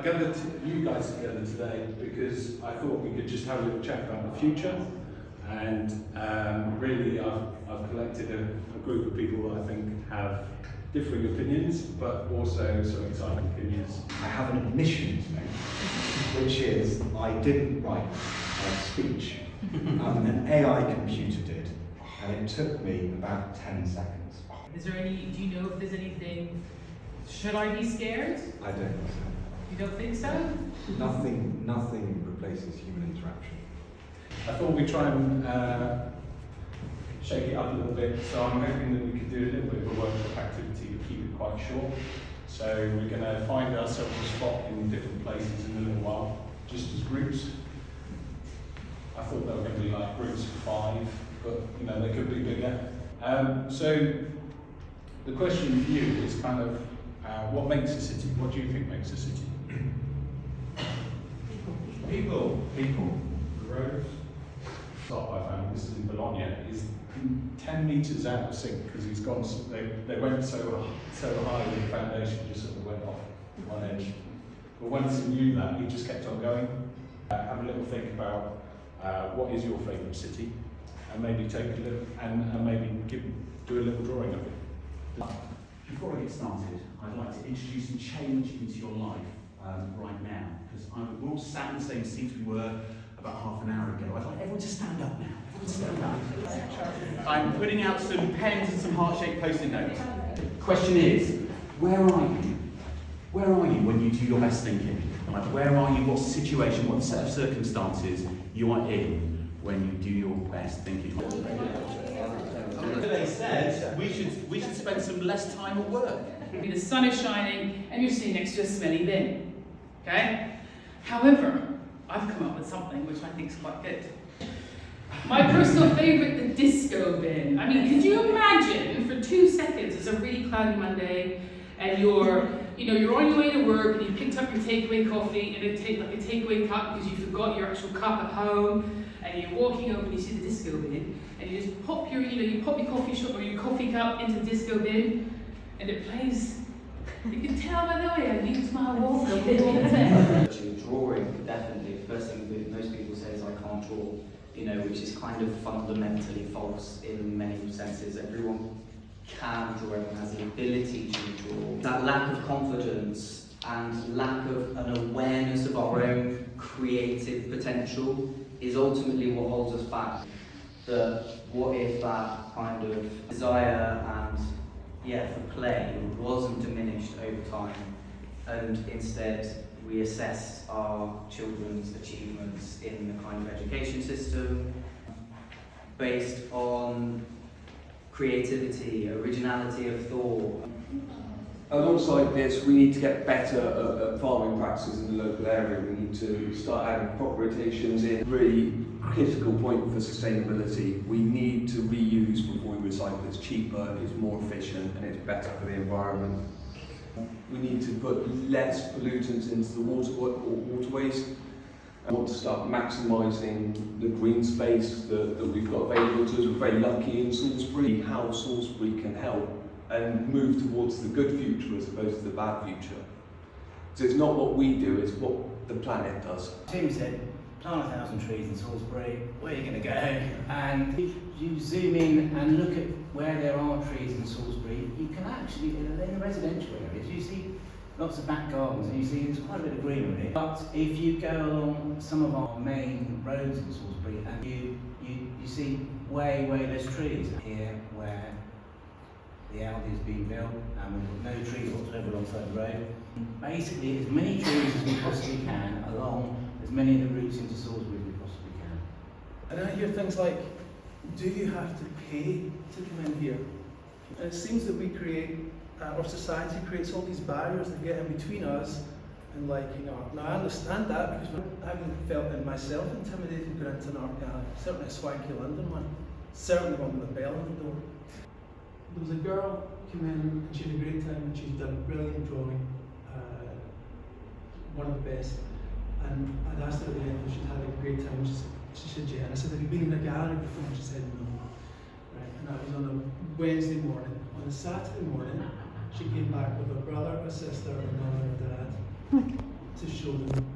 gathered you guys together today because I thought we could just have a little chat about the future, and really I've collected a group of people that I think have differing opinions, but also some exciting opinions. I have an admission to make, which is I didn't write a speech. An AI computer did, and it took me about 10 seconds. Is there any, do you know if there's anything, should I be scared? I don't think so. You don't think so? Nothing replaces human interaction. I thought we'd try and shake it up a little bit, so I'm hoping that we could do a little bit of a workshop activity to keep it quite short. So we're going to find ourselves a spot in different places in a little while, just as groups. I thought they were going to be like groups of 5, but you know, they could be bigger. So the question for you is kind of, what makes a city? What do you think makes a city? People. Roads. Top I found, this is in Bologna, is 10 metres out of sync because he's gone. They went so high with the foundation just sort of went off one edge. But once he knew that, he just kept on going. Have a little think about what is your favourite city, and maybe take a look and maybe do a little drawing of it. Before I get started, I'd like to introduce some change into your life right now, because we're all sat in the same seats we were about half an hour ago. I'd like everyone to stand up now. Everyone stand up. I'm putting out some pens and some heart-shaped post-it notes. Question is, where are you? Where are you when you do your best thinking? Like, where are you? What's the situation? What set of circumstances you are in when you do your best thinking? They said we should spend some less time at work. The sun is shining and you're sitting next to a smelly bin. Okay? However, I've come up with something which I think is quite good. My personal favourite, the disco bin. I mean, could you imagine for 2 seconds, it's a really cloudy Monday, and you're on your way to work and you picked up your takeaway coffee in a takeaway cup because you forgot your actual cup at home, and you're walking over and you see the disco bin, and you just pop your coffee shop or your coffee cup into the disco bin, and it plays. You can tell by the way I use my walk a bit on the Drawing, definitely. The first thing that most people say is I can't draw, which is kind of fundamentally false in many senses. Everyone can draw, everyone has the ability to draw. That lack of confidence and lack of an awareness of our own creative potential is ultimately what holds us back. What if that kind of desire and for play wasn't diminished over time, and instead we assessed our children's achievements in the kind of education system based on creativity, originality of thought. Alongside this, we need to get better at farming practices in the local area. We need to start adding crop rotations in. Really critical point for sustainability. We need to reuse before we recycle. It's cheaper, it's more efficient, and it's better for the environment. We need to put less pollutants into the waterways. I want to start maximising the green space that we've got available to us. We're very lucky in Salisbury, how Salisbury can help and move towards the good future as opposed to the bad future. So it's not what we do, it's what the planet does. Tim said, plant 1,000 trees in Salisbury, where are you going to go? And if you zoom in and look at where there are trees in Salisbury, you can actually, in the residential areas, you see lots of back gardens, and you see there's quite a bit of greenery. But if you go along some of our main roads in Salisbury, and you see way less trees. Here, where the Aldi is being built, and we've got no trees whatsoever alongside the road. Basically, as many trees as we possibly can along as many of the routes into Salisbury as we possibly can. And I hear things like, do you have to pay to come in here? And it seems that we create, our society creates all these barriers that get in between us, and now I understand that because I haven't felt it myself intimidated going into an art gallery, certainly a swanky London one, certainly one with a bell on the door. There was a girl who came in and she had a great time, and she'd done a brilliant drawing, one of the best. And I'd asked her at the end if she'd had a great time. She said yeah. And I said, have you been in a gallery before? And she said no. Right. And that was on a Wednesday morning. On a Saturday morning, she came back with her brother, her sister, her mother, her dad. to show them